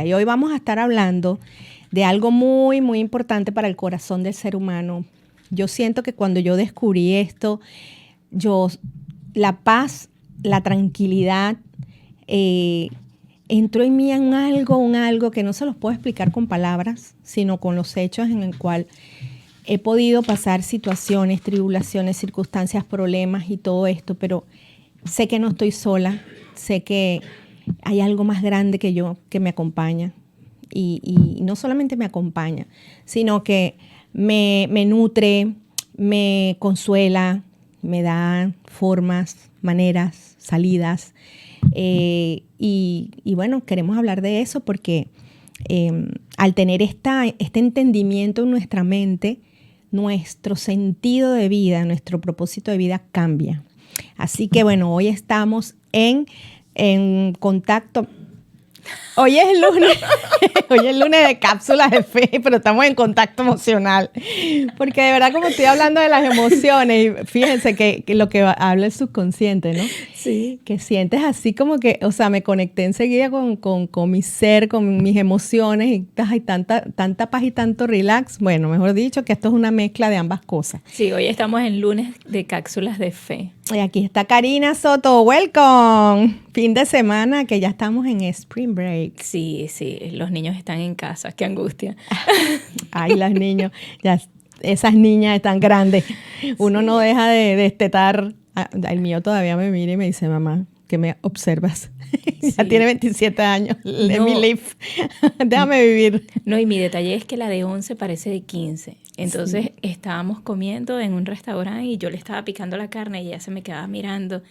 Y hoy vamos a estar hablando de algo muy, muy importante para el corazón del ser humano. Yo siento que cuando yo descubrí esto, la paz, la tranquilidad, entró en mí un algo que no se los puedo explicar con palabras, sino con los hechos en el cual he podido pasar situaciones, tribulaciones, circunstancias, problemas y todo esto, pero sé que no estoy sola, sé que hay algo más grande que yo que me acompaña. Y no solamente me acompaña, sino que me nutre, me consuela, me da formas, maneras, salidas. Y bueno, queremos hablar de eso porque al tener este entendimiento en nuestra mente, nuestro sentido de vida, nuestro propósito de vida cambia. Así que bueno, hoy estamos en contacto. Hoy es lunes de cápsulas de fe, pero estamos en contacto emocional. Porque de verdad, como estoy hablando de las emociones, y fíjense que lo que habla el subconsciente, ¿no? Sí. Que sientes así como que, o sea, me conecté enseguida con mi ser, con mis emociones, y hay tanta paz y tanto relax. Bueno, mejor dicho, que esto es una mezcla de ambas cosas. Sí, hoy estamos en lunes de cápsulas de fe. Y aquí está Karina Soto, welcome. Fin de semana que ya estamos en Spring Break. Sí, los niños están en casa, qué angustia. Ay, los niños, ya esas niñas están grandes. Uno no deja de destetar. El mío todavía me mira y me dice, mamá, ¿qué me observas? Sí. Ya tiene 27 años, let me live. Déjame vivir. No, y mi detalle es que la de 11 parece de 15. Entonces estábamos comiendo en un restaurante y yo le estaba picando la carne y ella se me quedaba mirando.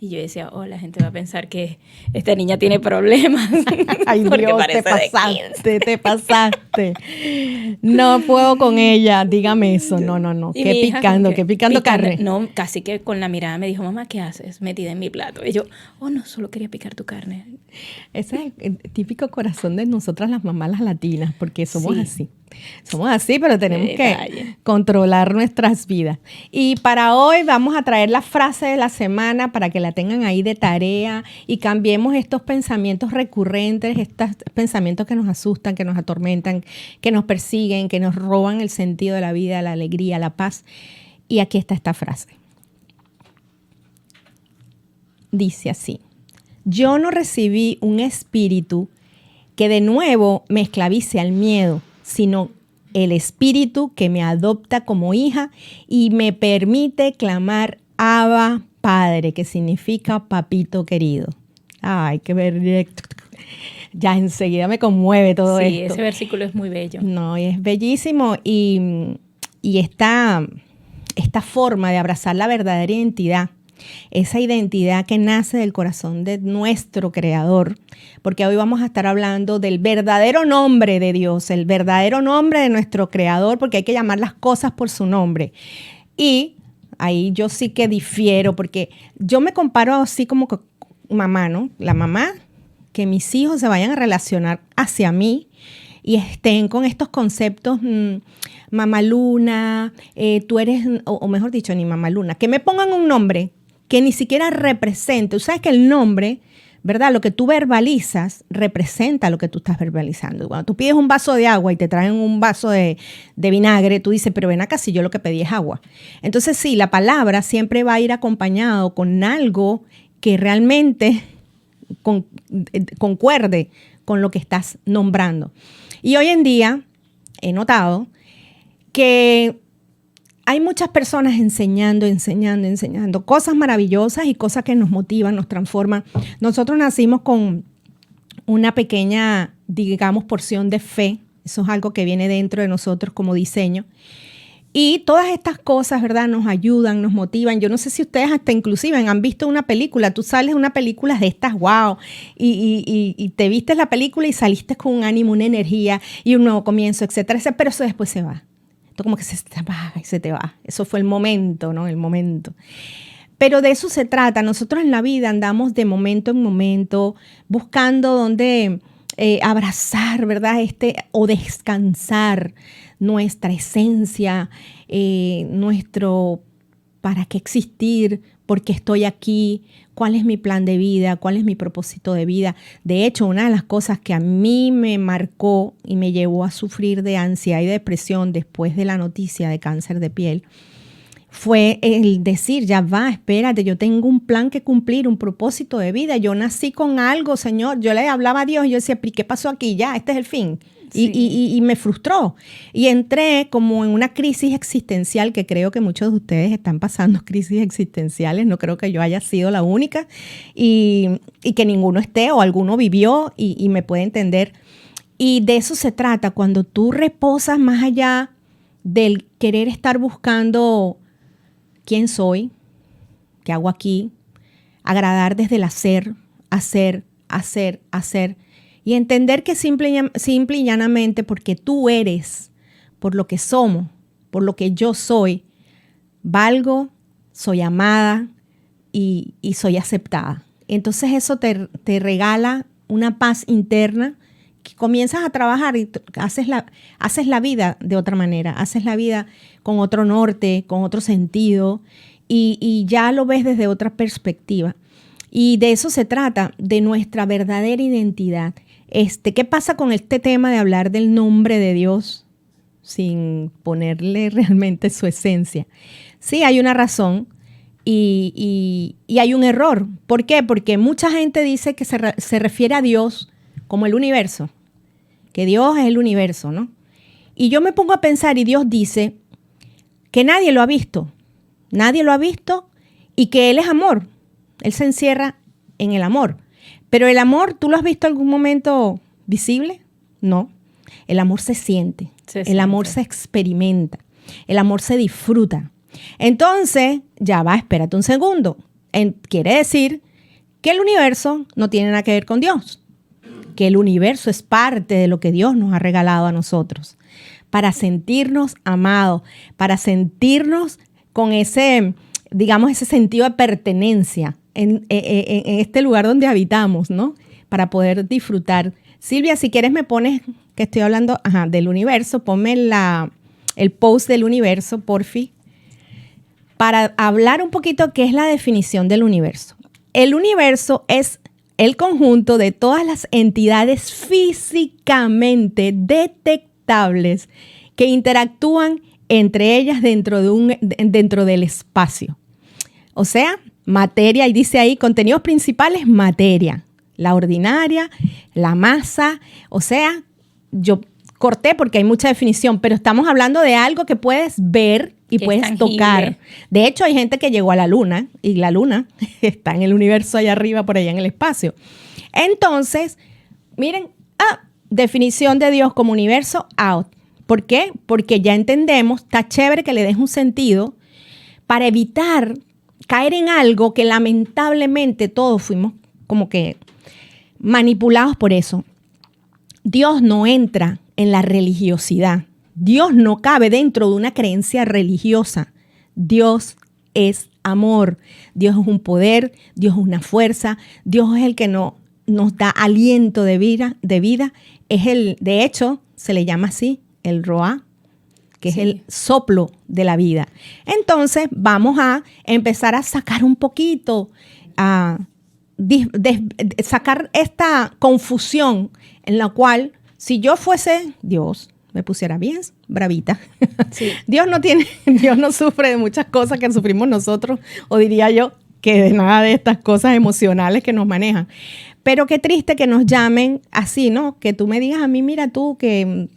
Y yo decía, la gente va a pensar que esta niña tiene problemas. Ay, Dios, te pasaste. No puedo con ella, dígame eso. No. Qué picando carne. No, casi que con la mirada me dijo, mamá, ¿qué haces? Metida en mi plato. Y yo, no, solo quería picar tu carne. Ese es el típico corazón de nosotras las mamás las latinas, porque somos así. Somos así, pero tenemos que controlar nuestras vidas. Y para hoy vamos a traer la frase de la semana para que la tengan ahí de tarea y cambiemos estos pensamientos recurrentes, estos pensamientos que nos asustan, que nos atormentan, que nos persiguen, que nos roban el sentido de la vida, la alegría, la paz. Y aquí está esta frase. Dice así: yo no recibí un espíritu que de nuevo me esclavice al miedo, sino el espíritu que me adopta como hija y me permite clamar Abba Padre, que significa papito querido. Ay, qué bello. Ya enseguida me conmueve todo esto. Sí, ese versículo es muy bello. No, es bellísimo y esta forma de abrazar la verdadera identidad, esa identidad que nace del corazón de nuestro Creador, porque hoy vamos a estar hablando del verdadero nombre de Dios, el verdadero nombre de nuestro Creador, porque hay que llamar las cosas por su nombre. Y ahí yo sí que difiero, porque yo me comparo así como que mamá, ¿no? La mamá, que mis hijos se vayan a relacionar hacia mí y estén con estos conceptos, mamá luna, tú eres, o mejor dicho, ni mamá luna, que me pongan un nombre que ni siquiera represente. Tú sabes que el nombre, ¿verdad? Lo que tú verbalizas representa lo que tú estás verbalizando. Cuando tú pides un vaso de agua y te traen un vaso de vinagre, tú dices, pero ven acá, si yo lo que pedí es agua. Entonces sí, la palabra siempre va a ir acompañado con algo que realmente concuerde con lo que estás nombrando. Y hoy en día he notado que hay muchas personas enseñando cosas maravillosas y cosas que nos motivan, nos transforman. Nosotros nacimos con una pequeña, digamos, porción de fe. Eso es algo que viene dentro de nosotros como diseño. Y todas estas cosas, ¿verdad?, nos ayudan, nos motivan. Yo no sé si ustedes hasta inclusive han visto una película. Tú sales de una película de estas, wow, y te viste la película y saliste con un ánimo, una energía y un nuevo comienzo, etcétera, pero eso después se va. Esto como que se apaga y se te va. Eso fue el momento, ¿no? El momento. Pero de eso se trata. Nosotros en la vida andamos de momento en momento buscando dónde abrazar, ¿verdad? O descansar nuestra esencia, nuestro para qué existir, ¿Por qué estoy aquí? ¿Cuál es mi plan de vida? ¿Cuál es mi propósito de vida? De hecho, una de las cosas que a mí me marcó y me llevó a sufrir de ansiedad y depresión después de la noticia de cáncer de piel fue el decir, ya va, espérate, yo tengo un plan que cumplir, un propósito de vida. Yo nací con algo, Señor. Yo le hablaba a Dios y yo decía, ¿qué pasó aquí? Ya, este es el fin. Sí. Y me frustró. Y entré como en una crisis existencial que creo que muchos de ustedes están pasando crisis existenciales. No creo que yo haya sido la única y que ninguno esté o alguno vivió y me puede entender. Y de eso se trata, cuando tú reposas más allá del querer estar buscando quién soy, qué hago aquí, agradar desde el hacer, hacer. Y entender que simple y llanamente porque tú eres, por lo que somos, por lo que yo soy, valgo, soy amada y soy aceptada. Entonces eso te regala una paz interna que comienzas a trabajar y haces la vida de otra manera, haces la vida con otro norte, con otro sentido y ya lo ves desde otra perspectiva. Y de eso se trata, de nuestra verdadera identidad. ¿Qué pasa con este tema de hablar del nombre de Dios sin ponerle realmente su esencia? Sí, hay una razón y hay un error. ¿Por qué? Porque mucha gente dice que se refiere a Dios como el universo, que Dios es el universo, ¿no? Y yo me pongo a pensar y Dios dice que nadie lo ha visto y que Él es amor. Él se encierra en el amor. Pero el amor, ¿tú lo has visto en algún momento visible? No. El amor se siente. El amor se experimenta. El amor se disfruta. Entonces, ya va, espérate un segundo. Quiere decir que el universo no tiene nada que ver con Dios. Que el universo es parte de lo que Dios nos ha regalado a nosotros. Para sentirnos amados, para sentirnos con ese, digamos, ese sentido de pertenencia en este lugar donde habitamos, ¿no? Para poder disfrutar. Silvia, si quieres me pones, que estoy hablando del universo, ponme el post del universo, porfi, para hablar un poquito qué es la definición del universo. El universo es el conjunto de todas las entidades físicamente detectables que interactúan entre ellas dentro del espacio. O sea, materia, y dice ahí, contenidos principales, materia, la ordinaria, la masa, o sea, yo corté porque hay mucha definición, pero estamos hablando de algo que puedes ver y que puedes tocar. De hecho, hay gente que llegó a la luna y la luna está en el universo allá arriba, por allá en el espacio. Entonces, miren, definición de Dios como universo, out. ¿Por qué? Porque ya entendemos, está chévere que le des un sentido para evitar caer en algo que lamentablemente todos fuimos como que manipulados por eso. Dios no entra en la religiosidad. Dios no cabe dentro de una creencia religiosa. Dios es amor. Dios es un poder. Dios es una fuerza. Dios es el que nos da aliento de vida. De hecho, se le llama así, el Roá, que es el soplo de la vida. Entonces, vamos a empezar a sacar un poquito, sacar esta confusión en la cual, si yo fuese Dios, me pusiera bien bravita. Sí. Dios no sufre de muchas cosas que sufrimos nosotros, o diría yo, que de nada de estas cosas emocionales que nos manejan. Pero qué triste que nos llamen así, ¿no? Que tú me digas a mí, mira tú, que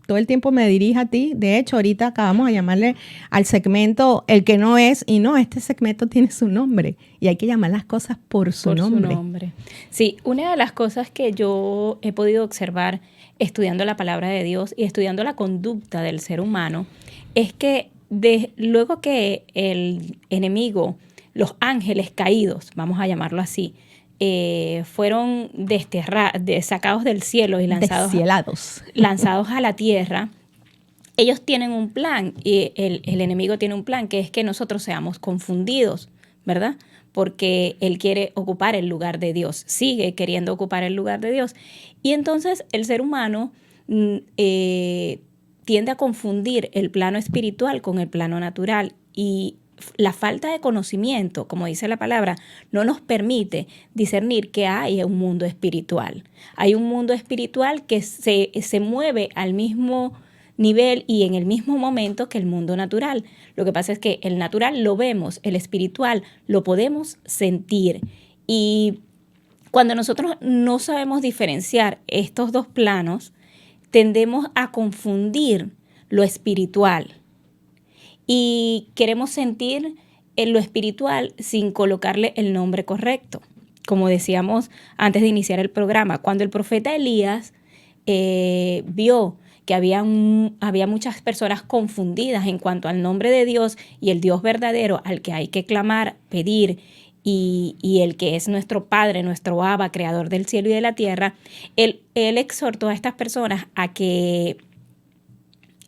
todo el tiempo me dirija a ti. De hecho, ahorita acabamos de llamarle al segmento el que no es, y no, este segmento tiene su nombre y hay que llamar las cosas por su nombre. Sí, una de las cosas que yo he podido observar estudiando la palabra de Dios y estudiando la conducta del ser humano es que luego que el enemigo, los ángeles caídos, vamos a llamarlo así, fueron sacados del cielo y lanzados a la tierra, ellos tienen un plan y el enemigo tiene un plan, que es que nosotros seamos confundidos, ¿verdad? Porque él quiere ocupar el lugar de Dios, sigue queriendo ocupar el lugar de Dios. Y entonces el ser humano tiende a confundir el plano espiritual con el plano natural y la falta de conocimiento, como dice la palabra, no nos permite discernir que hay un mundo espiritual. Hay un mundo espiritual que se mueve al mismo nivel y en el mismo momento que el mundo natural. Lo que pasa es que el natural lo vemos, el espiritual lo podemos sentir. Y cuando nosotros no sabemos diferenciar estos dos planos, tendemos a confundir lo espiritual y queremos sentir en lo espiritual sin colocarle el nombre correcto. Como decíamos antes de iniciar el programa, cuando el profeta Elías vio que había muchas personas confundidas en cuanto al nombre de Dios y el Dios verdadero al que hay que clamar, pedir, y el que es nuestro Padre, nuestro Abba, creador del cielo y de la tierra, él exhortó a estas personas a que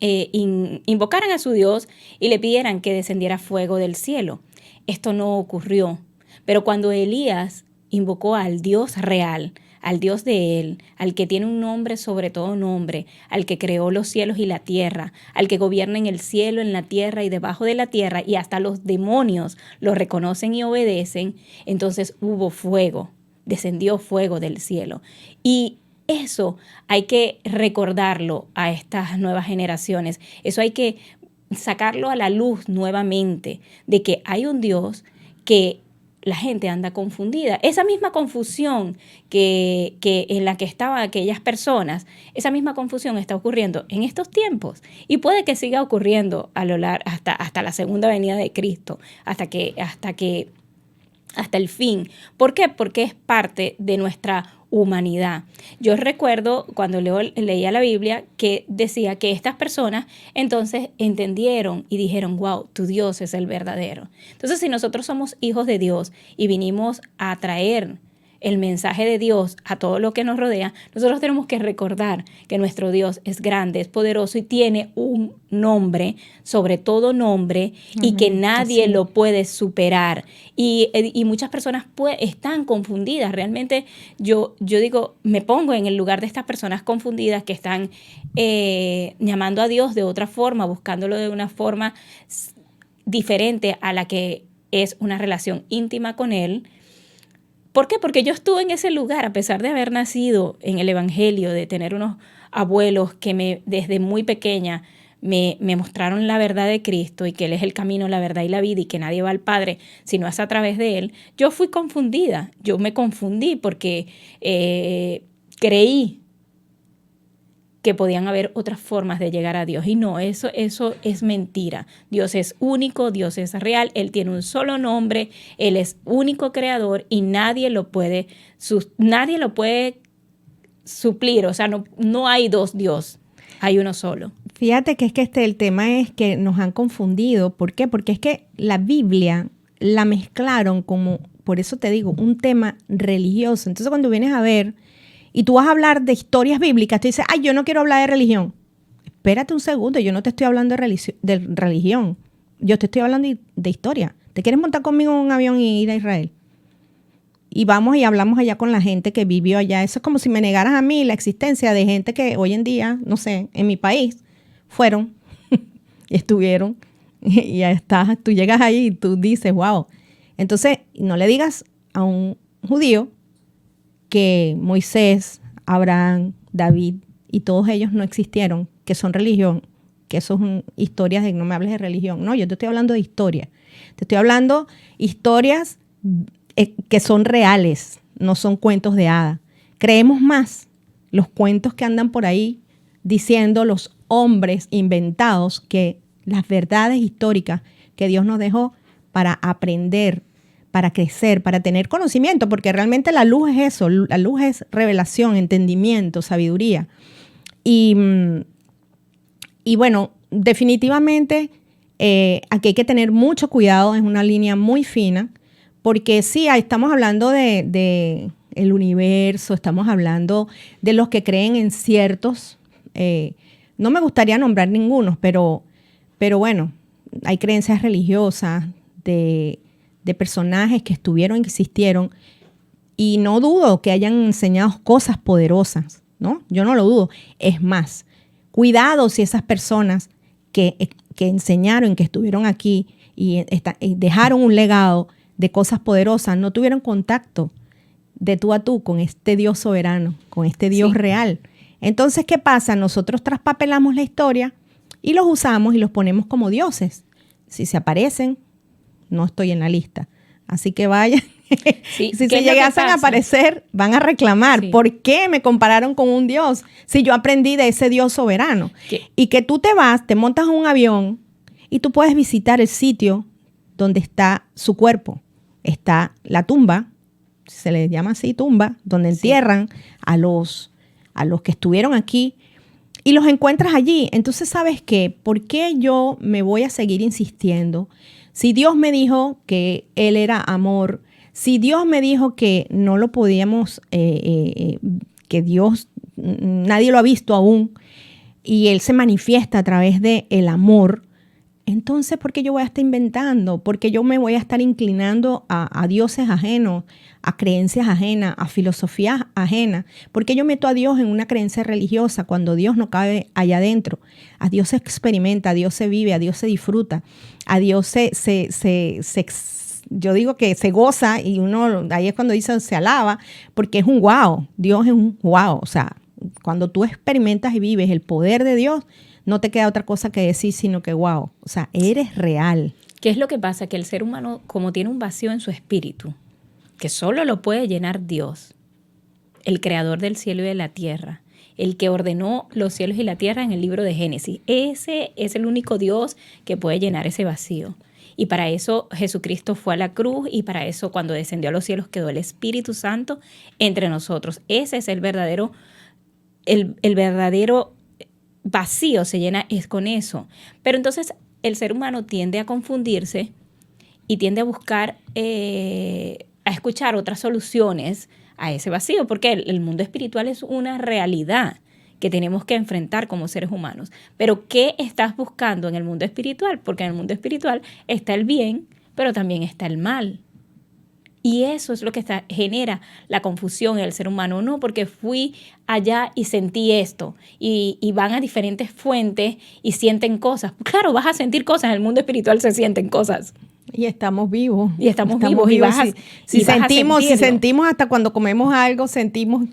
invocaran a su Dios y le pidieran que descendiera fuego del cielo. Esto no ocurrió, pero cuando Elías invocó al Dios real, al Dios de él, al que tiene un nombre sobre todo nombre, al que creó los cielos y la tierra, al que gobierna en el cielo, en la tierra y debajo de la tierra, y hasta los demonios lo reconocen y obedecen, entonces hubo fuego, descendió fuego del cielo. Y eso hay que recordarlo a estas nuevas generaciones, eso hay que sacarlo a la luz nuevamente, de que hay un Dios que la gente anda confundida. Esa misma confusión que en la que estaban aquellas personas, esa misma confusión está ocurriendo en estos tiempos y puede que siga ocurriendo a lo largo hasta la segunda venida de Cristo, hasta el fin. ¿Por qué? Porque es parte de nuestra humanidad. Yo recuerdo cuando leía la Biblia que decía que estas personas entonces entendieron y dijeron, wow, tu Dios es el verdadero. Entonces, si nosotros somos hijos de Dios y vinimos a traer el mensaje de Dios a todo lo que nos rodea, nosotros tenemos que recordar que nuestro Dios es grande, es poderoso y tiene un nombre, sobre todo nombre, y que nadie lo puede superar. Y muchas personas están confundidas. Realmente yo digo, me pongo en el lugar de estas personas confundidas que están llamando a Dios de otra forma, buscándolo de una forma diferente a la que es una relación íntima con Él. ¿Por qué? Porque yo estuve en ese lugar, a pesar de haber nacido en el Evangelio, de tener unos abuelos que desde muy pequeña me mostraron la verdad de Cristo y que Él es el camino, la verdad y la vida y que nadie va al Padre si no es a través de Él. Yo fui confundida, yo me confundí porque creí que podían haber otras formas de llegar a Dios. Y no, eso es mentira. Dios es único, Dios es real, Él tiene un solo nombre, Él es único creador y nadie lo puede suplir. O sea, no hay dos Dios, hay uno solo. Fíjate que es que el tema es que nos han confundido. ¿Por qué? Porque es que la Biblia la mezclaron como, por eso te digo, un tema religioso. Entonces cuando vienes a ver y tú vas a hablar de historias bíblicas, tú dices, ay, yo no quiero hablar de religión. Espérate un segundo, yo no te estoy hablando de religión. Yo te estoy hablando de historia. ¿Te quieres montar conmigo en un avión y ir a Israel? Y vamos y hablamos allá con la gente que vivió allá. Eso es como si me negaras a mí la existencia de gente que hoy en día, no sé, en mi país, fueron y estuvieron. Y ya estás, tú llegas ahí y tú dices, wow. Entonces, no le digas a un judío que Moisés, Abraham, David y todos ellos no existieron, que son religión, que son historias de no me hables de religión. No, yo te estoy hablando de historia. Te estoy hablando historias que son reales, no son cuentos de hadas. Creemos más los cuentos que andan por ahí diciendo los hombres inventados que las verdades históricas que Dios nos dejó para aprender, para crecer, para tener conocimiento, porque realmente la luz es eso, la luz es revelación, entendimiento, sabiduría. Y bueno, definitivamente aquí hay que tener mucho cuidado, es una línea muy fina, porque sí, estamos hablando de el universo, estamos hablando de los que creen en ciertos, no me gustaría nombrar ningunos, pero bueno, hay creencias religiosas de personajes que estuvieron y existieron, y no dudo que hayan enseñado cosas poderosas, ¿no? Yo no lo dudo. Es más, cuidado si esas personas que enseñaron, que estuvieron aquí y dejaron un legado de cosas poderosas, no tuvieron contacto de tú a tú con este Dios soberano, con este Dios real. Entonces, ¿qué pasa? Nosotros traspapelamos la historia y los usamos y los ponemos como dioses. Si se aparecen, no estoy en la lista. Así que vayan. Sí, si se llegasen a aparecer, van a reclamar. Sí. ¿Por qué me compararon con un Dios? Si yo aprendí de ese Dios soberano. ¿Qué? Y que tú te vas, te montas en un avión y tú puedes visitar el sitio donde está su cuerpo. Está la tumba, se le llama así tumba, donde entierran a los que estuvieron aquí y los encuentras allí. Entonces, ¿sabes qué? ¿Por qué yo me voy a seguir insistiendo? Si Dios me dijo que Él era amor, si Dios me dijo que no lo podíamos, que Dios, nadie lo ha visto aún, y Él se manifiesta a través del amor, entonces, ¿por qué yo voy a estar inventando? ¿Por qué yo me voy a estar inclinando a dioses ajenos, a creencias ajenas, a filosofías ajenas? ¿Por qué yo meto a Dios en una creencia religiosa cuando Dios no cabe allá adentro? A Dios se experimenta, a Dios se vive, a Dios se disfruta, a Dios yo digo que se goza y uno, ahí es cuando dice se alaba, porque es un wow, Dios es un wow. O sea, cuando tú experimentas y vives el poder de Dios, no te queda otra cosa que decir, sino que wow, o sea, eres real. ¿Qué es lo que pasa? Que el ser humano, como tiene un vacío en su espíritu, que solo lo puede llenar Dios, el creador del cielo y de la tierra, el que ordenó los cielos y la tierra en el libro de Génesis. Ese es el único Dios que puede llenar ese vacío. Y para eso Jesucristo fue a la cruz y para eso cuando descendió a los cielos quedó el Espíritu Santo entre nosotros. Ese es el verdadero vacío, se llena es con eso. Pero entonces el ser humano tiende a confundirse y tiende a buscar, a escuchar otras soluciones a ese vacío, porque el mundo espiritual es una realidad que tenemos que enfrentar como seres humanos. Pero ¿qué estás buscando en el mundo espiritual? Porque en el mundo espiritual está el bien, pero también está el mal. Y eso es lo que genera la confusión en el ser humano. No, porque fui allá y sentí esto. Y van a diferentes fuentes y sienten cosas. Claro, vas a sentir cosas. En el mundo espiritual se sienten cosas. Y estamos vivos. Y estamos vivos. Y si sentimos hasta cuando comemos algo, sentimos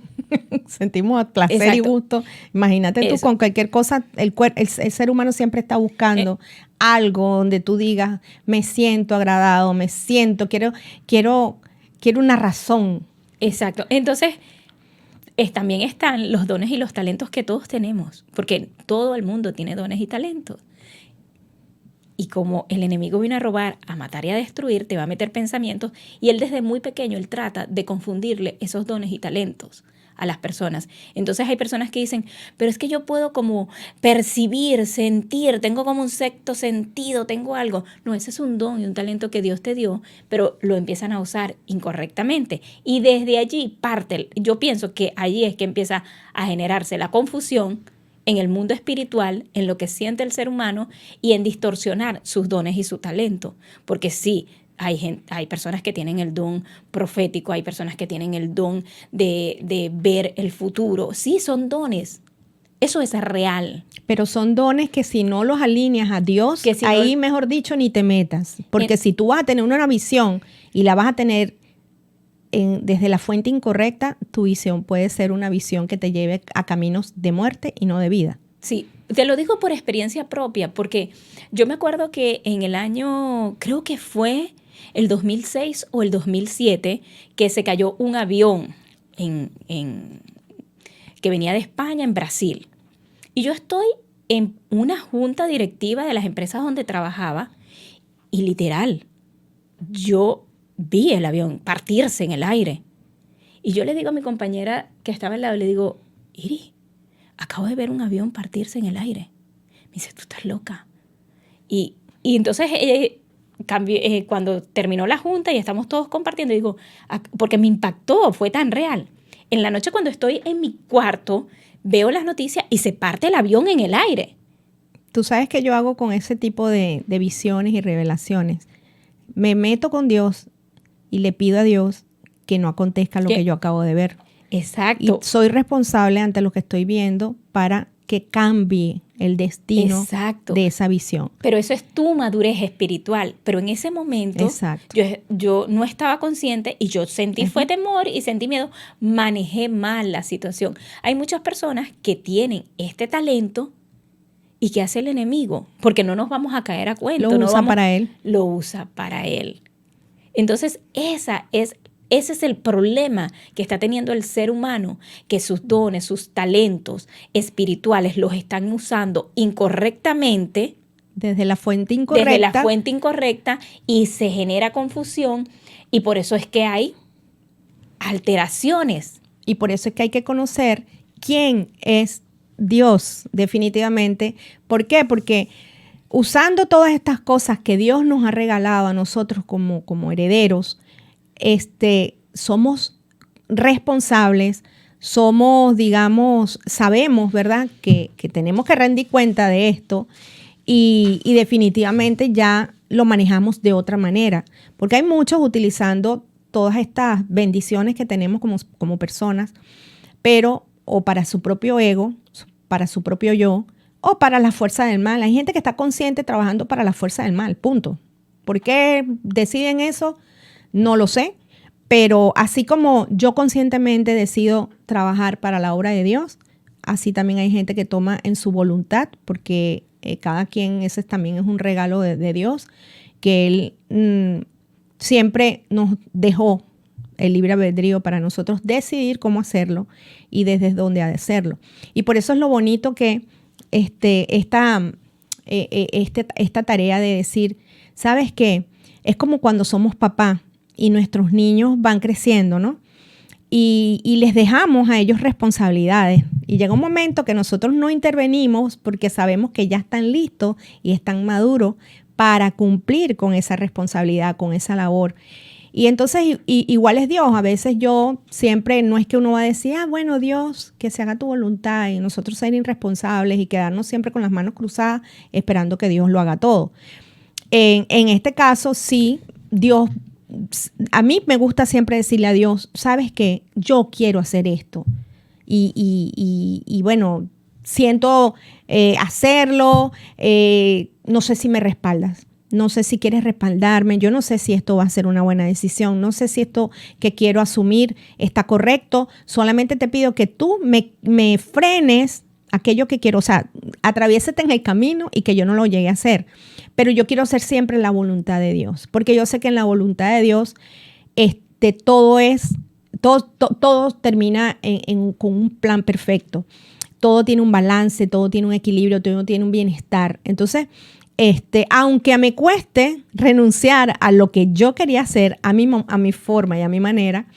placer. Exacto. Y gusto. Imagínate tú con cualquier cosa. El ser humano siempre está buscando algo donde tú digas, me siento agradado, quiero una razón. Exacto. Entonces, también están los dones y los talentos que todos tenemos, porque todo el mundo tiene dones y talentos. Y como el enemigo viene a robar, a matar y a destruir, te va a meter pensamientos y él desde muy pequeño, él trata de confundirle esos dones y talentos a las personas. Entonces hay personas que dicen, pero es que yo puedo como percibir, sentir, tengo como un sexto sentido, tengo algo. No, ese es un don y un talento que Dios te dio, pero lo empiezan a usar incorrectamente. Y desde allí parte, yo pienso que allí es que empieza a generarse la confusión en el mundo espiritual, en lo que siente el ser humano y en distorsionar sus dones y su talento. Porque sí, hay personas que tienen el don profético, hay personas que tienen el don de ver el futuro. Sí, son dones. Eso es real. Pero son dones que si no los alineas a Dios, que si ahí, mejor dicho, ni te metas. Porque si tú vas a tener una visión y la vas a tener desde la fuente incorrecta, tu visión puede ser una visión que te lleve a caminos de muerte y no de vida. Sí, te lo digo por experiencia propia, porque yo me acuerdo que en el año, creo que fue el 2006 o el 2007, que se cayó un avión que venía de España en Brasil. Y yo estoy en una junta directiva de las empresas donde trabajaba y literal, yo vi el avión partirse en el aire. Y yo le digo a mi compañera que estaba al lado, le digo, Iri, acabo de ver un avión partirse en el aire. Me dice, tú estás loca. Y entonces cuando terminó la junta y estamos todos compartiendo, digo, porque me impactó, fue tan real. En la noche cuando estoy en mi cuarto, veo las noticias y se parte el avión en el aire. Tú sabes que yo hago con ese tipo de visiones y revelaciones. Me meto con Dios y le pido a Dios que no acontezca lo que yo acabo de ver. Exacto. Y soy responsable ante lo que estoy viendo para que cambie el destino Exacto. de esa visión. Pero eso es tu madurez espiritual. Pero en ese momento Exacto. yo no estaba consciente y yo sentí fue temor y sentí miedo. Manejé mal la situación. Hay muchas personas que tienen este talento y que hace el enemigo, porque no nos vamos a caer a cuento. Lo usa para él. Lo usa para él. Entonces, ese es el problema que está teniendo el ser humano, que sus dones, sus talentos espirituales los están usando incorrectamente. Desde la fuente incorrecta. Desde la fuente incorrecta, y se genera confusión, y por eso es que hay alteraciones. Y por eso es que hay que conocer quién es Dios, definitivamente. ¿Por qué? Porque usando todas estas cosas que Dios nos ha regalado a nosotros como herederos, somos responsables, somos, digamos, sabemos, ¿verdad?, que tenemos que rendir cuenta de esto y definitivamente ya lo manejamos de otra manera, porque hay muchos utilizando todas estas bendiciones que tenemos como personas, pero o para su propio ego, para su propio yo, o para la fuerza del mal. Hay gente que está consciente trabajando para la fuerza del mal, punto. ¿Por qué deciden eso? No lo sé, pero así como yo conscientemente decido trabajar para la obra de Dios, así también hay gente que toma en su voluntad, porque cada quien, ese también es un regalo de Dios, que Él siempre nos dejó el libre albedrío para nosotros decidir cómo hacerlo y desde dónde hacerlo. Y por eso es lo bonito que esta tarea de decir, ¿sabes qué? Es como cuando somos papá y nuestros niños van creciendo, ¿no? Y les dejamos a ellos responsabilidades. Y llega un momento que nosotros no intervenimos porque sabemos que ya están listos y están maduros para cumplir con esa responsabilidad, con esa labor. Y entonces igual es Dios. A veces yo siempre, no es que uno va a decir, bueno, Dios, que se haga tu voluntad, y nosotros ser irresponsables y quedarnos siempre con las manos cruzadas esperando que Dios lo haga todo. En este caso, sí, Dios, a mí me gusta siempre decirle a Dios, ¿sabes qué? Yo quiero hacer esto. Y bueno, siento hacerlo, no sé si me respaldas. No sé si quieres respaldarme, yo no sé si esto va a ser una buena decisión, no sé si esto que quiero asumir está correcto, solamente te pido que tú me frenes aquello que quiero, o sea, atraviésate en el camino y que yo no lo llegue a hacer, pero yo quiero hacer siempre la voluntad de Dios, porque yo sé que en la voluntad de Dios todo termina con un plan perfecto, todo tiene un balance, todo tiene un equilibrio, todo tiene un bienestar. Entonces, aunque me cueste renunciar a lo que yo quería hacer, a mi forma y a mi manera,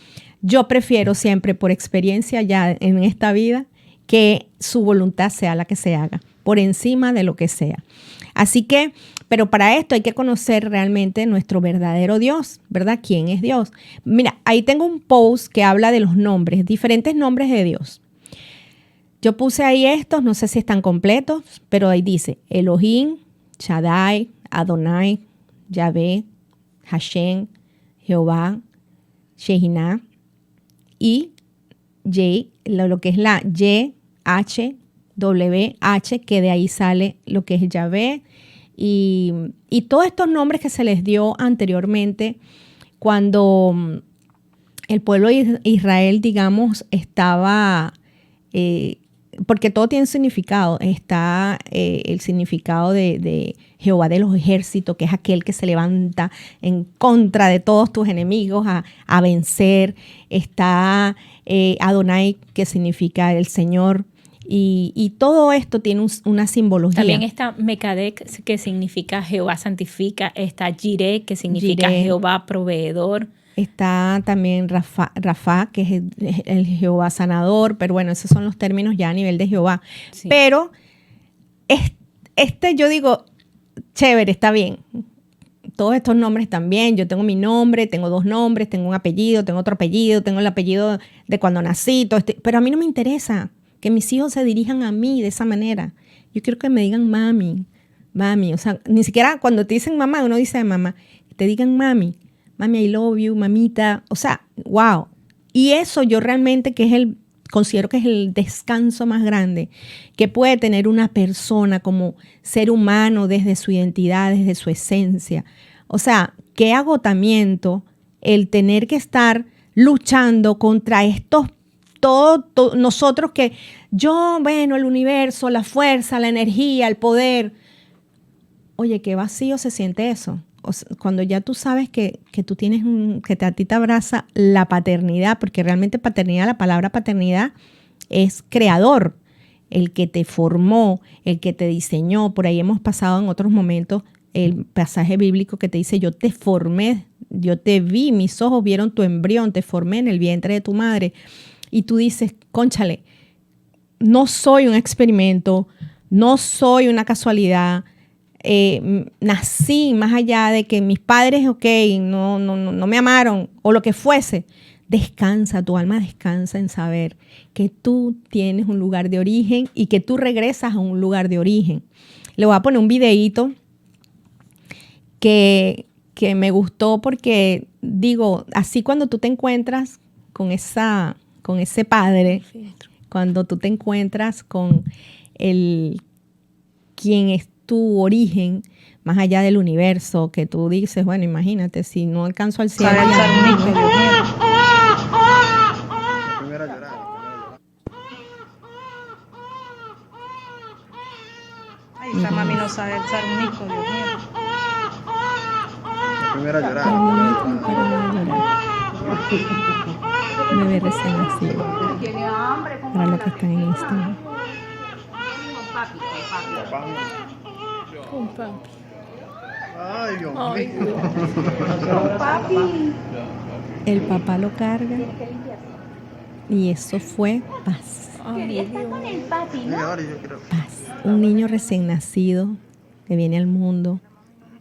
yo prefiero siempre, por experiencia ya en esta vida, que su voluntad sea la que se haga, por encima de lo que sea. Así que, pero para esto hay que conocer realmente nuestro verdadero Dios, ¿verdad? ¿Quién es Dios? Mira, ahí tengo un post que habla de los nombres, diferentes nombres de Dios. Yo puse ahí estos, no sé si están completos, pero ahí dice Elohim, Shaddai, Adonai, Yahvé, Hashem, Jehová, Shekinah y lo que es la YHWH, que de ahí sale lo que es Yahvé. Y todos estos nombres que se les dio anteriormente cuando el pueblo de Israel, digamos, estaba... porque todo tiene significado. Está el significado de Jehová de los ejércitos, que es aquel que se levanta en contra de todos tus enemigos a vencer. Está Adonai, que significa el Señor. Y todo esto tiene una simbología. También está Mekadek, que significa Jehová santifica. Está Jireh, que significa Jehová proveedor. Está también Rafa, que es el Jehová sanador, pero bueno, esos son los términos ya a nivel de Jehová. Sí. Pero yo digo, chévere, está bien. Todos estos nombres están bien. Yo tengo mi nombre, tengo 2 nombres, tengo un apellido, tengo otro apellido, tengo el apellido de cuando nací, pero a mí no me interesa que mis hijos se dirijan a mí de esa manera. Yo quiero que me digan mami, o sea, ni siquiera cuando te dicen mamá, uno dice mamá, te digan mami, I love you, mamita, o sea, wow. Y eso yo realmente, que es considero que es el descanso más grande que puede tener una persona como ser humano desde su identidad, desde su esencia. O sea, qué agotamiento el tener que estar luchando contra estos, nosotros que el universo, la fuerza, la energía, el poder. Oye, qué vacío se siente eso. O sea, cuando ya tú sabes que tú tienes que a ti te abraza la paternidad, porque realmente paternidad, la palabra paternidad es creador, el que te formó, el que te diseñó. Por ahí hemos pasado en otros momentos el pasaje bíblico que te dice, yo te formé, yo te vi, mis ojos vieron tu embrión, te formé en el vientre de tu madre. Y tú dices, cónchale, no soy un experimento, no soy una casualidad. Nací más allá de que mis padres, no me amaron o lo que fuese. Descansa, tu alma descansa en saber que tú tienes un lugar de origen y que tú regresas a un lugar de origen. Le voy a poner un videíto que me gustó porque, digo, así cuando tú te encuentras con ese padre, cuando tú te encuentras con quien es tu origen, más allá del universo, que tú dices, bueno, imagínate, si no alcanzo al cielo. Ay, esta mami no sabe alzar un hijo, Dios mío. La primera a llorar. Bebé recién nacido. Para los que están en Instagram. Con papi. Ay, Dios Ay, mío. El papá lo carga y eso fue paz. Ay, Dios. Y ahora yo quiero. Paz. Un niño recién nacido que viene al mundo,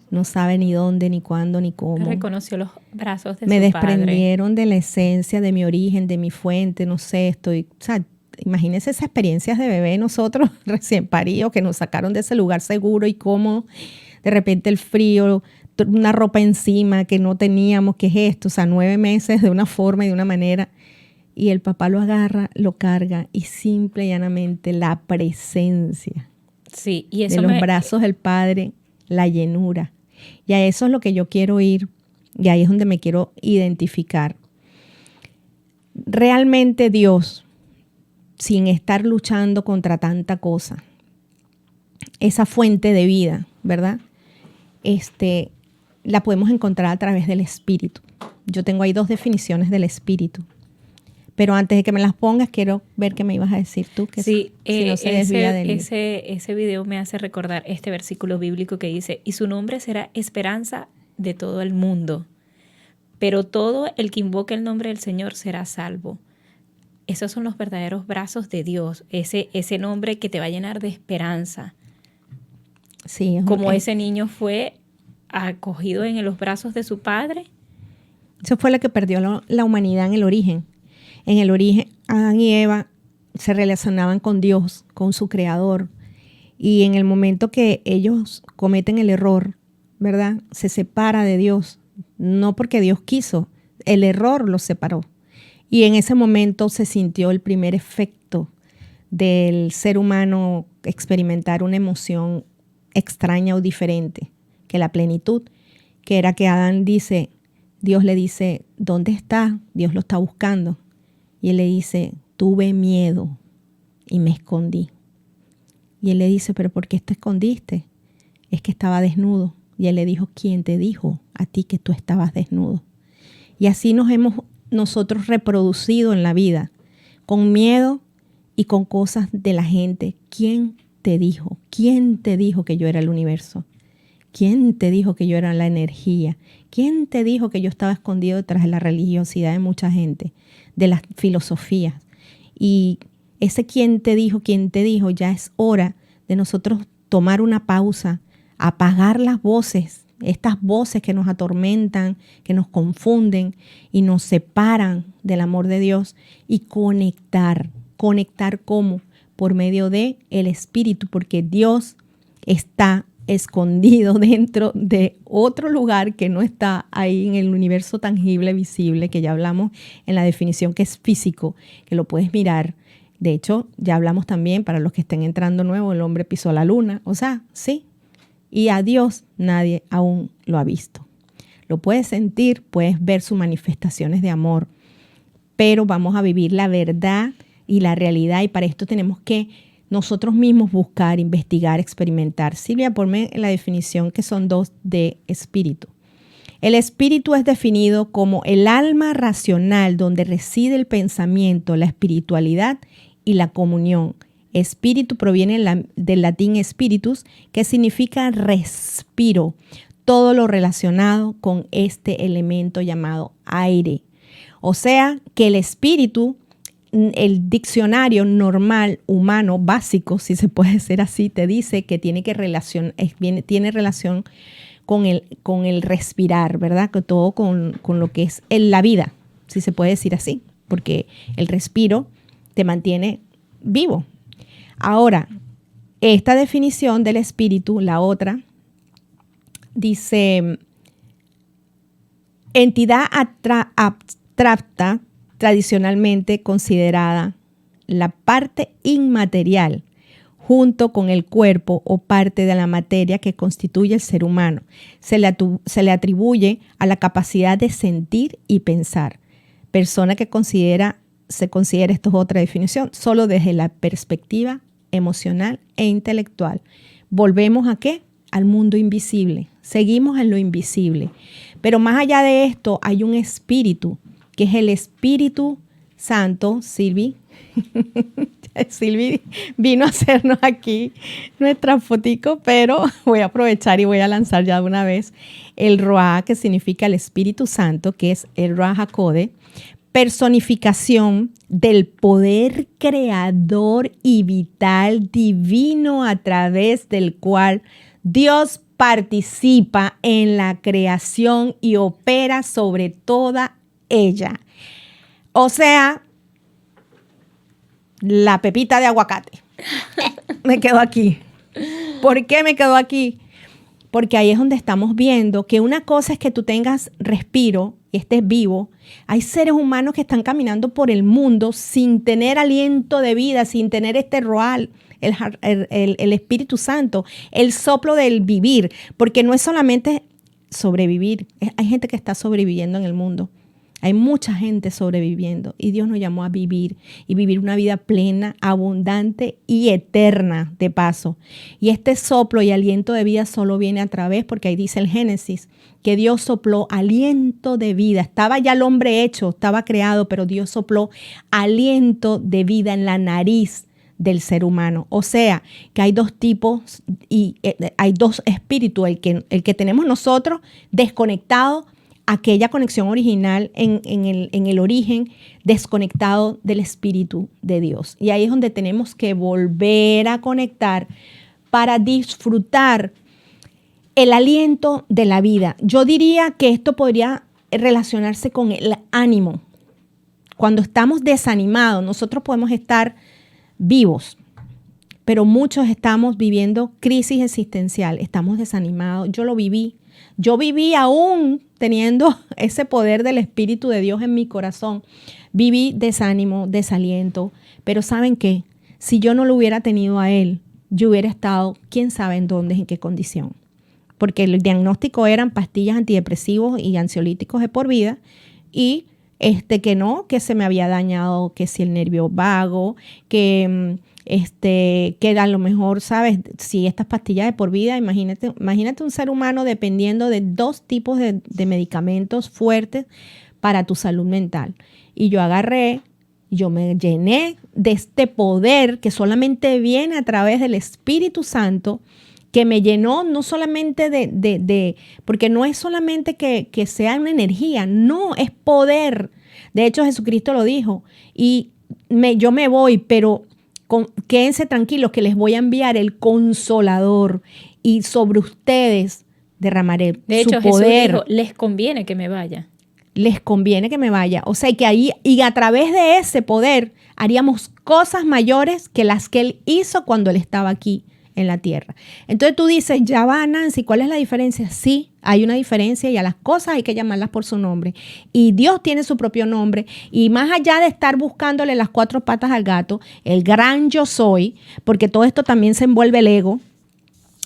no sabe ni dónde, ni cuándo, ni cómo. Reconoció los brazos de Me su padre. desprendieron de la esencia, de mi origen, de mi fuente, no sé, imagínense esas experiencias de bebé nosotros recién paridos que nos sacaron de ese lugar seguro y cómo de repente el frío, una ropa encima que no teníamos, ¿qué es esto? O sea, 9 meses de una forma y de una manera. Y el papá lo agarra, lo carga y simple y llanamente la presencia Sí, y eso de los brazos del Padre, la llenura. Y a eso es lo que yo quiero ir y ahí es donde me quiero identificar. Realmente Dios, sin estar luchando contra tanta cosa, esa fuente de vida, ¿verdad? La podemos encontrar a través del Espíritu. Yo tengo ahí 2 definiciones del Espíritu. Pero antes de que me las pongas, quiero ver qué me ibas a decir tú. Que sí, si no se desvía del libro. ese video me hace recordar este versículo bíblico que dice, y su nombre será esperanza de todo el mundo, pero todo el que invoque el nombre del Señor será salvo. Esos son los verdaderos brazos de Dios, ese nombre que te va a llenar de esperanza. Sí, Como ese niño fue acogido en los brazos de su padre. Eso fue lo que perdió la humanidad en el origen. En el origen, Adán y Eva se relacionaban con Dios, con su creador. Y en el momento que ellos cometen el error, ¿verdad? Se separa de Dios. No porque Dios quiso, el error los separó. Y en ese momento se sintió el primer efecto del ser humano experimentar una emoción extraña o diferente que la plenitud, que era que Adán dice, Dios le dice, ¿dónde está? Dios lo está buscando. Y él le dice, tuve miedo y me escondí. Y él le dice, ¿pero por qué te escondiste? Es que estaba desnudo. Y él le dijo, ¿quién te dijo a ti que tú estabas desnudo? Y así nos hemos nosotros reproducido en la vida, con miedo y con cosas de la gente. ¿Quién te dijo? ¿Quién te dijo que yo era el universo? ¿Quién te dijo que yo era la energía? ¿Quién te dijo que yo estaba escondido detrás de la religiosidad de mucha gente, de las filosofías? Y ese quién te dijo, ya es hora de nosotros tomar una pausa, apagar las voces, estas voces que nos atormentan, que nos confunden y nos separan del amor de Dios y conectar. ¿Conectar cómo? Por medio de el Espíritu, porque Dios está escondido dentro de otro lugar que no está ahí en el universo tangible, visible, que ya hablamos en la definición que es físico, que lo puedes mirar, De hecho, ya hablamos también, para los que estén entrando nuevo, el hombre pisó la luna. O sea, sí. Y a Dios nadie aún lo ha visto. Lo puedes sentir, puedes ver sus manifestaciones de amor, pero vamos a vivir la verdad y la realidad, y para esto tenemos que nosotros mismos buscar, investigar, experimentar. Silvia, ponme la definición, que son dos, de espíritu. El espíritu es definido como el alma racional donde reside el pensamiento, la espiritualidad y la comunión. Espíritu proviene del latín spiritus, que significa respiro, todo lo relacionado con este elemento llamado aire. O sea que el espíritu, el diccionario normal, humano, básico, si se puede decir así, te dice que tiene relación con el respirar, ¿verdad? Que todo con lo que es la vida, si se puede decir así, porque el respiro te mantiene vivo. Ahora, esta definición del espíritu, la otra, dice: entidad abstracta tradicionalmente considerada la parte inmaterial junto con el cuerpo o parte de la materia que constituye el ser humano. Se le atribuye a la capacidad de sentir y pensar. Persona que se considera, esto es otra definición, solo desde la perspectiva emocional e intelectual. ¿Volvemos a qué? Al mundo invisible. Seguimos en lo invisible. Pero más allá de esto hay un espíritu, que es el Espíritu Santo. Silvi vino a hacernos aquí nuestra fotico, pero voy a aprovechar y voy a lanzar ya de una vez el Ruach, que significa el Espíritu Santo, que es el Ruach HaKodesh, personificación del poder creador y vital divino a través del cual Dios participa en la creación y opera sobre toda ella. O sea, la pepita de aguacate. Me quedo aquí. ¿Por qué me quedo aquí? Porque ahí es donde estamos viendo que una cosa es que tú tengas respiro y estés vivo. Hay seres humanos que están caminando por el mundo sin tener aliento de vida, sin tener este roal, el Espíritu Santo, el soplo del vivir. Porque no es solamente sobrevivir. Hay gente que está sobreviviendo en el mundo. Hay mucha gente sobreviviendo y Dios nos llamó a vivir y vivir una vida plena, abundante y eterna de paso. Y este soplo y aliento de vida solo viene a través, porque ahí dice el Génesis, que Dios sopló aliento de vida. Estaba ya el hombre hecho, estaba creado, pero Dios sopló aliento de vida en la nariz del ser humano. O sea, que hay dos tipos y hay dos espíritus, el que tenemos nosotros desconectado, aquella conexión original en el origen, desconectado del Espíritu de Dios. Y ahí es donde tenemos que volver a conectar para disfrutar el aliento de la vida. Yo diría que esto podría relacionarse con el ánimo. Cuando estamos desanimados, nosotros podemos estar vivos, pero muchos estamos viviendo crisis existencial, estamos desanimados. Yo lo viví. Yo viví aún teniendo ese poder del Espíritu de Dios en mi corazón. Viví desánimo, desaliento. Pero ¿saben qué? Si yo no lo hubiera tenido a Él, yo hubiera estado, quién sabe en dónde, en qué condición. Porque el diagnóstico eran pastillas antidepresivos y ansiolíticos de por vida. Y que se me había dañado, que si el nervio vago, que a lo mejor, ¿sabes? Si estas pastillas de por vida, imagínate un ser humano dependiendo de dos tipos de medicamentos fuertes para tu salud mental. Y yo me llené de este poder que solamente viene a través del Espíritu Santo, que me llenó no solamente porque no es solamente que sea una energía, no, es poder. De hecho, Jesucristo lo dijo, y yo me voy, pero quédense tranquilos que les voy a enviar el Consolador y sobre ustedes derramaré de hecho, su poder. Jesús dijo, les conviene que me vaya. Les conviene que me vaya. O sea, que ahí, y a través de ese poder, haríamos cosas mayores que las que Él hizo cuando Él estaba aquí en la tierra. Entonces tú dices, ya va, Nancy, ¿cuál es la diferencia? Sí, hay una diferencia y a las cosas hay que llamarlas por su nombre. Y Dios tiene su propio nombre. Y más allá de estar buscándole las 4 patas al gato, el gran yo soy, porque todo esto también se envuelve el ego,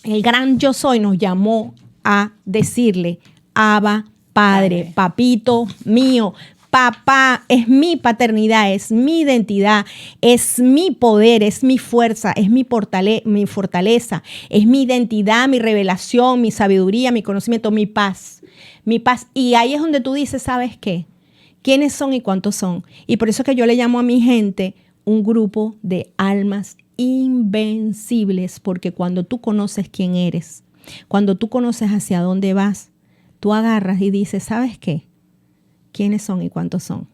el gran yo soy nos llamó a decirle, Abba, Padre, papito mío, papá, es mi paternidad, es mi identidad, es mi poder, es mi fuerza, es mi fortaleza, es mi identidad, mi revelación, mi sabiduría, mi conocimiento, mi paz, mi paz. Y ahí es donde tú dices, ¿sabes qué? ¿Quiénes son y cuántos son? Y por eso es que yo le llamo a mi gente un grupo de almas invencibles, porque cuando tú conoces quién eres, cuando tú conoces hacia dónde vas, tú agarras y dices, ¿sabes qué? ¿Quiénes son y cuántos son?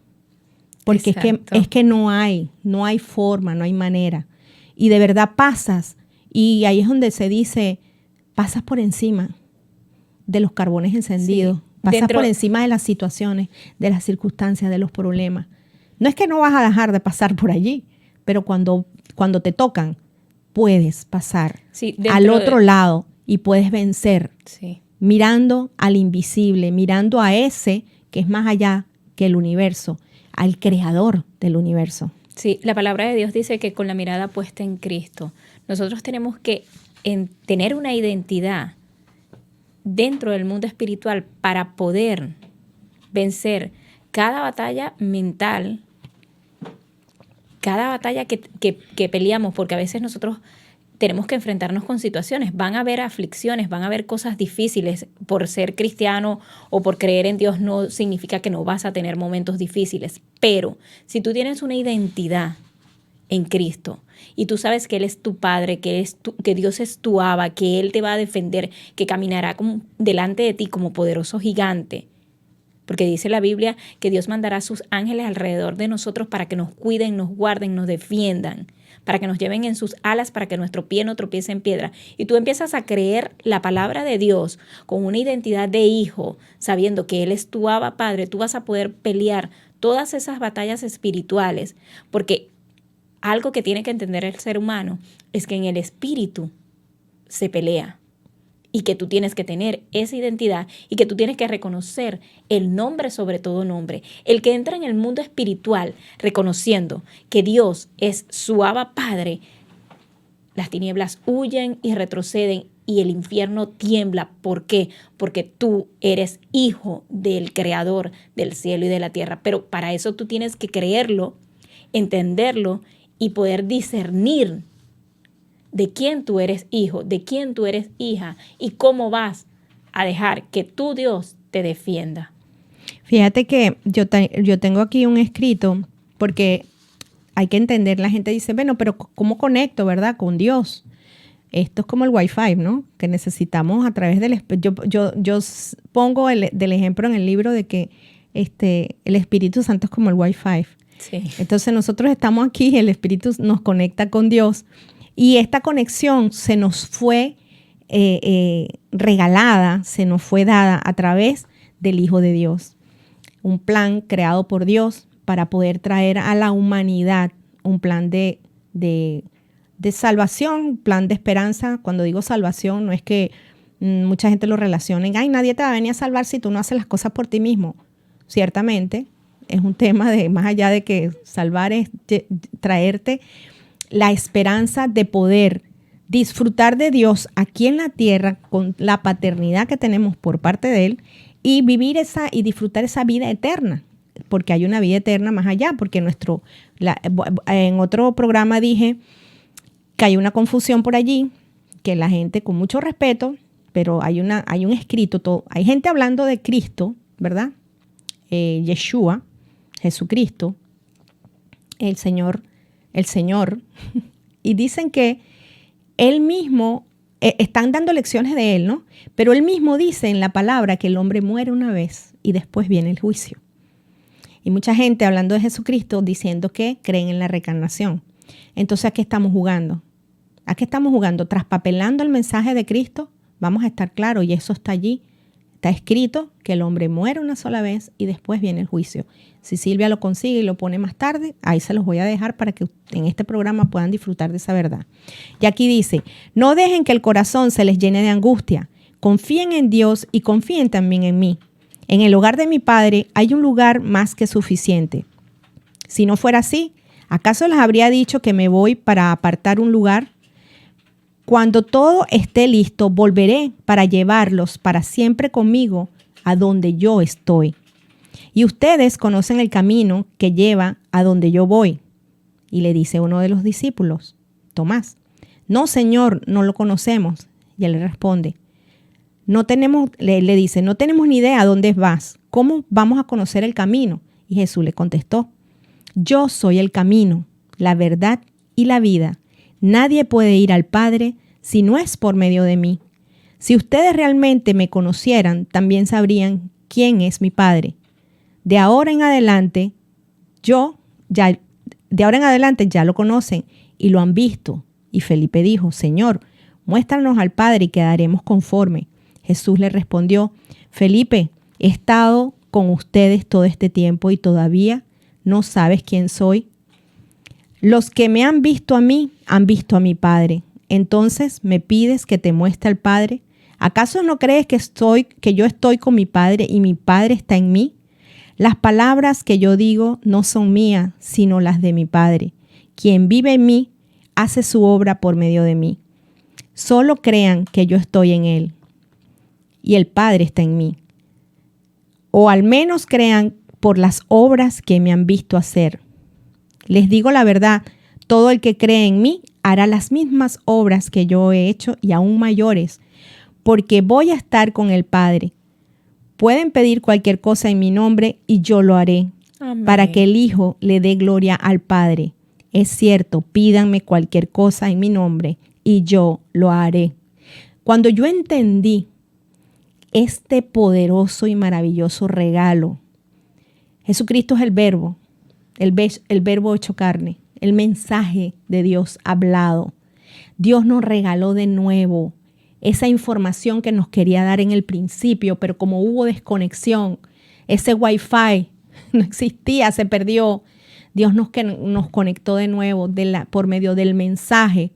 Porque es que no hay forma, no hay manera. Y de verdad pasas, y ahí es donde se dice, pasas por encima de los carbones encendidos, pasas por encima de las situaciones, de las circunstancias, de los problemas. No es que no vas a dejar de pasar por allí, pero cuando te tocan, puedes pasar al otro lado y puedes vencer, mirando al invisible, mirando a ese que es más allá que el universo, al creador del universo. Sí, la palabra de Dios dice que con la mirada puesta en Cristo, nosotros tenemos que tener una identidad dentro del mundo espiritual para poder vencer cada batalla mental, cada batalla que peleamos, porque a veces nosotros tenemos que enfrentarnos con situaciones. Van a haber aflicciones, van a haber cosas difíciles. Por ser cristiano o por creer en Dios no significa que no vas a tener momentos difíciles. Pero si tú tienes una identidad en Cristo y tú sabes que Él es tu Padre, que Dios es tu Abba, que Él te va a defender, que caminará delante de ti como poderoso gigante, porque dice la Biblia que Dios mandará a sus ángeles alrededor de nosotros para que nos cuiden, nos guarden, nos defiendan, para que nos lleven en sus alas, para que nuestro pie no tropiece en piedra. Y tú empiezas a creer la palabra de Dios con una identidad de hijo, sabiendo que Él es tu Abba Padre, tú vas a poder pelear todas esas batallas espirituales, porque algo que tiene que entender el ser humano es que en el espíritu se pelea. Y que tú tienes que tener esa identidad y que tú tienes que reconocer el nombre sobre todo nombre. El que entra en el mundo espiritual reconociendo que Dios es su Abba Padre, las tinieblas huyen y retroceden y el infierno tiembla. ¿Por qué? Porque tú eres hijo del Creador del cielo y de la tierra. Pero para eso tú tienes que creerlo, entenderlo y poder discernir de quién tú eres hijo, de quién tú eres hija y cómo vas a dejar que tu Dios te defienda. Fíjate que yo tengo aquí un escrito porque hay que entender, la gente dice, bueno, pero ¿cómo conecto, verdad, con Dios? Esto es como el Wi-Fi, ¿no? Que necesitamos a través del... Yo pongo del ejemplo en el libro de que el Espíritu Santo es como el Wi-Fi. Sí. Entonces nosotros estamos aquí, el Espíritu nos conecta con Dios. Y esta conexión se nos fue regalada, se nos fue dada a través del Hijo de Dios. Un plan creado por Dios para poder traer a la humanidad un plan de salvación, un plan de esperanza. Cuando digo salvación, no es que mucha gente lo relacione. Ay, nadie te va a venir a salvar si tú no haces las cosas por ti mismo. Ciertamente, es un tema de más allá de que salvar es traerte la esperanza de poder disfrutar de Dios aquí en la tierra con la paternidad que tenemos por parte de Él y vivir y disfrutar esa vida eterna, porque hay una vida eterna más allá, porque en otro programa dije que hay una confusión por allí, que la gente con mucho respeto, pero hay un escrito, hay gente hablando de Cristo, ¿verdad? Yeshua, Jesucristo, el Señor, y dicen que él mismo, están dando lecciones de él, ¿no? Pero él mismo dice en la palabra que el hombre muere una vez y después viene el juicio. Y mucha gente hablando de Jesucristo diciendo que creen en la reencarnación. Entonces, ¿a qué estamos jugando? ¿A qué estamos jugando? ¿Traspapelando el mensaje de Cristo? Vamos a estar claros, y eso está allí. Está escrito que el hombre muere una sola vez y después viene el juicio. Si Silvia lo consigue y lo pone más tarde, ahí se los voy a dejar para que en este programa puedan disfrutar de esa verdad. Y aquí dice, no dejen que el corazón se les llene de angustia. Confíen en Dios y confíen también en mí. En el hogar de mi Padre hay un lugar más que suficiente. Si no fuera así, ¿acaso les habría dicho que me voy para apartar un lugar? Cuando todo esté listo, volveré para llevarlos para siempre conmigo a donde yo estoy. Y ustedes conocen el camino que lleva a donde yo voy. Y le dice uno de los discípulos, Tomás, no, Señor, no lo conocemos. Y él le responde, le dice, no tenemos ni idea a dónde vas. ¿Cómo vamos a conocer el camino? Y Jesús le contestó, yo soy el camino, la verdad y la vida. Nadie puede ir al Padre si no es por medio de mí. Si ustedes realmente me conocieran, también sabrían quién es mi Padre. De ahora en adelante ya lo conocen y lo han visto. Y Felipe dijo, Señor, muéstranos al Padre y quedaremos conforme. Jesús le respondió, Felipe, he estado con ustedes todo este tiempo y todavía no sabes quién soy. Los que me han visto a mí, han visto a mi Padre. Entonces, ¿me pides que te muestre al Padre? ¿Acaso no crees que yo estoy con mi Padre y mi Padre está en mí? Las palabras que yo digo no son mías, sino las de mi Padre. Quien vive en mí, hace su obra por medio de mí. Solo crean que yo estoy en Él y el Padre está en mí. O al menos crean por las obras que me han visto hacer. Les digo la verdad, todo el que cree en mí hará las mismas obras que yo he hecho y aún mayores, porque voy a estar con el Padre. Pueden pedir cualquier cosa en mi nombre y yo lo haré, Amén. para que el Hijo le dé gloria al Padre. Es cierto, pídanme cualquier cosa en mi nombre y yo lo haré. Cuando yo entendí este poderoso y maravilloso regalo, Jesucristo es el verbo hecho carne, el mensaje de Dios hablado. Dios nos regaló de nuevo esa información que nos quería dar en el principio, pero como hubo desconexión, ese Wi-Fi no existía, se perdió. Dios nos conectó de nuevo por medio del mensaje.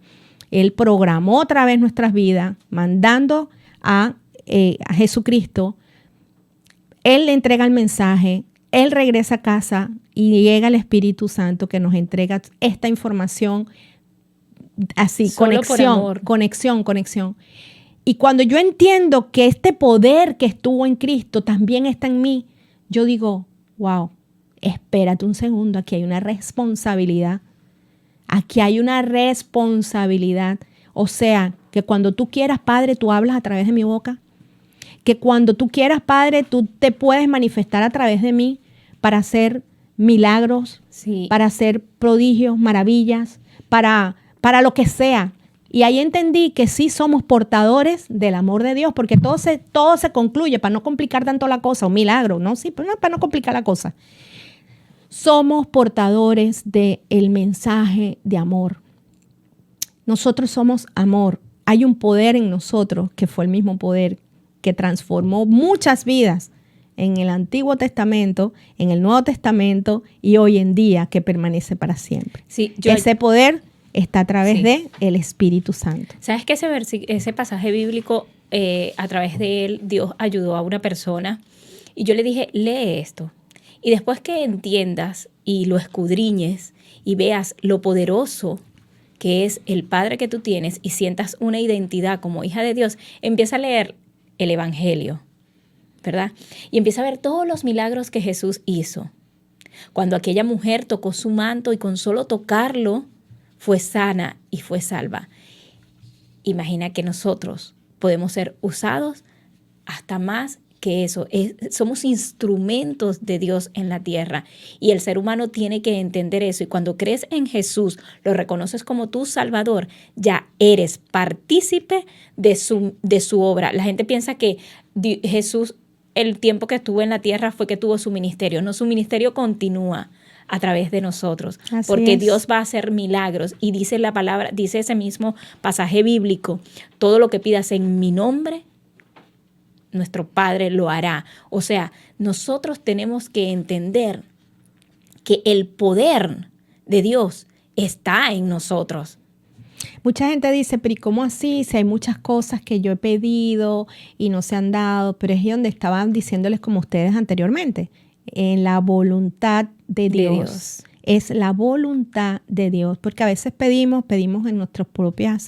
Él programó otra vez nuestras vidas, mandando a Jesucristo. Él le entrega el mensaje, Él regresa a casa y llega el Espíritu Santo que nos entrega esta información así, Solo por amor. conexión. Y cuando yo entiendo que este poder que estuvo en Cristo también está en mí, yo digo, wow, espérate un segundo, aquí hay una responsabilidad. Aquí hay una responsabilidad. O sea, que cuando tú quieras, Padre, tú hablas a través de mi boca. Que cuando tú quieras, Padre, tú te puedes manifestar a través de mí para hacer milagros, Sí. para hacer prodigios, maravillas, para lo que sea. Y ahí entendí que sí somos portadores del amor de Dios, porque todo se concluye, para no complicar tanto la cosa, un milagro, ¿no? Sí, pero no, para no complicar la cosa. Somos portadores del mensaje de amor. Nosotros somos amor. Hay un poder en nosotros que fue el mismo poder que transformó muchas vidas en el Antiguo Testamento, en el Nuevo Testamento y hoy en día que permanece para siempre. Sí, Ese poder está a través Sí. de el Espíritu Santo. ¿Sabes que ese pasaje bíblico, a través de él, Dios ayudó a una persona? Y yo le dije, lee esto. Y después que entiendas y lo escudriñes y veas lo poderoso que es el Padre que tú tienes y sientas una identidad como hija de Dios, empieza a leer el Evangelio, ¿verdad? Y empieza a ver todos los milagros que Jesús hizo. Cuando aquella mujer tocó su manto y con solo tocarlo fue sana y fue salva. Imagina que nosotros podemos ser usados hasta más que eso. Somos instrumentos de Dios en la tierra y el ser humano tiene que entender eso. Y cuando crees en Jesús, lo reconoces como tu Salvador, ya eres partícipe de su obra. La gente piensa que Jesús, el tiempo que estuvo en la tierra fue que tuvo su ministerio. No, su ministerio continúa a través de nosotros, Así porque es. Dios va a hacer milagros y dice la palabra, dice ese mismo pasaje bíblico, todo lo que pidas en mi nombre, nuestro Padre lo hará. O sea, nosotros tenemos que entender que el poder de Dios está en nosotros. Mucha gente dice, pero ¿y cómo así? Si hay muchas cosas que yo he pedido y no se han dado, pero es donde estaban diciéndoles como ustedes anteriormente, en la voluntad de Dios. Es la voluntad de Dios, porque a veces pedimos en nuestra propia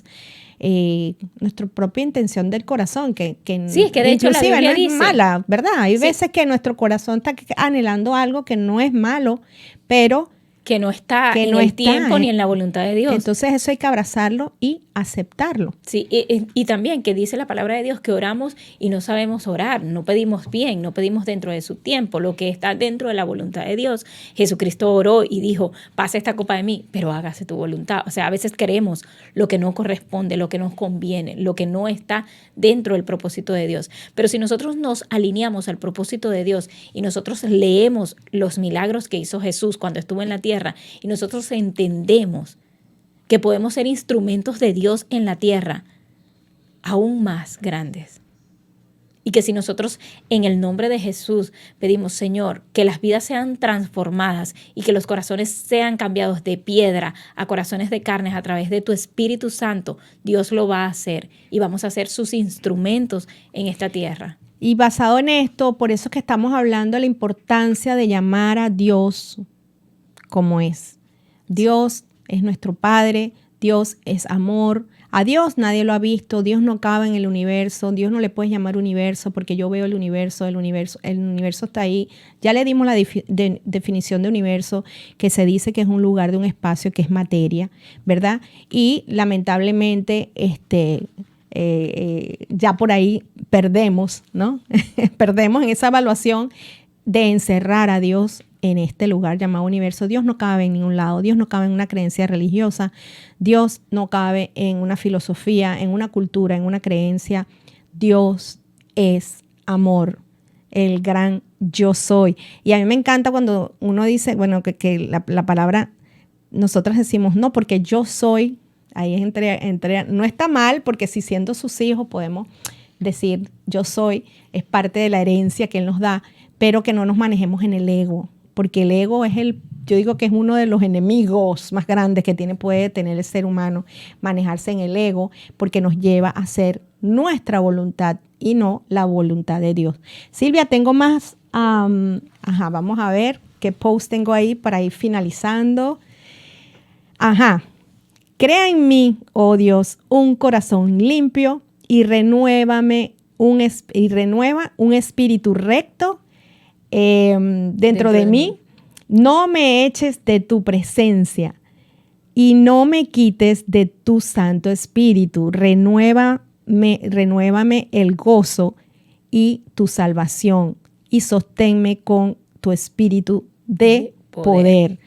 intención del corazón, que Sí, es que de hecho la inclusive Biblia no es dice, mala, ¿verdad? Hay sí, veces que nuestro corazón está anhelando algo que no es malo, pero que no está que en no el está, tiempo ni en la voluntad de Dios. Entonces eso hay que abrazarlo y aceptarlo. Sí, y también que dice la palabra de Dios que oramos y no sabemos orar, no pedimos bien, no pedimos dentro de su tiempo, lo que está dentro de la voluntad de Dios. Jesucristo oró y dijo, pasa esta copa de mí, pero hágase tu voluntad. O sea, a veces queremos lo que no corresponde, lo que nos conviene, lo que no está dentro del propósito de Dios. Pero si nosotros nos alineamos al propósito de Dios y nosotros leemos los milagros que hizo Jesús cuando estuvo en la tierra y nosotros entendemos que podemos ser instrumentos de Dios en la tierra aún más grandes. Y que si nosotros en el nombre de Jesús pedimos, Señor, que las vidas sean transformadas y que los corazones sean cambiados de piedra a corazones de carne a través de tu Espíritu Santo, Dios lo va a hacer y vamos a ser sus instrumentos en esta tierra. Y basado en esto, por eso es que estamos hablando de la importancia de llamar a Dios como es. Dios es nuestro Padre, Dios es amor. A Dios nadie lo ha visto, Dios no cabe en el universo, Dios no le puedes llamar universo porque yo veo el universo está ahí. Ya le dimos la definición de universo, que se dice que es un lugar de un espacio que es materia, ¿verdad? Y lamentablemente ya por ahí perdemos, ¿no? Perdemos en esa evaluación de encerrar a Dios en este lugar llamado universo. Dios no cabe en ningún lado, Dios no cabe en una creencia religiosa, Dios no cabe en una filosofía, en una cultura, en una creencia. Dios es amor, el gran yo soy. Y a mí me encanta cuando uno dice, bueno, que la palabra, nosotras decimos, no, porque yo soy, ahí es no está mal, porque si siendo sus hijos podemos decir yo soy, es parte de la herencia que Él nos da, pero que no nos manejemos en el ego, porque el ego yo digo que es uno de los enemigos más grandes que puede tener el ser humano, manejarse en el ego, porque nos lleva a hacer nuestra voluntad y no la voluntad de Dios. Silvia, tengo más, vamos a ver qué post tengo ahí para ir finalizando. Crea en mí, oh Dios, un corazón limpio y renueva un espíritu recto dentro de mí. No me eches de tu presencia y no me quites de tu Santo Espíritu. Renuévame el gozo y tu salvación y sosténme con tu espíritu de poder.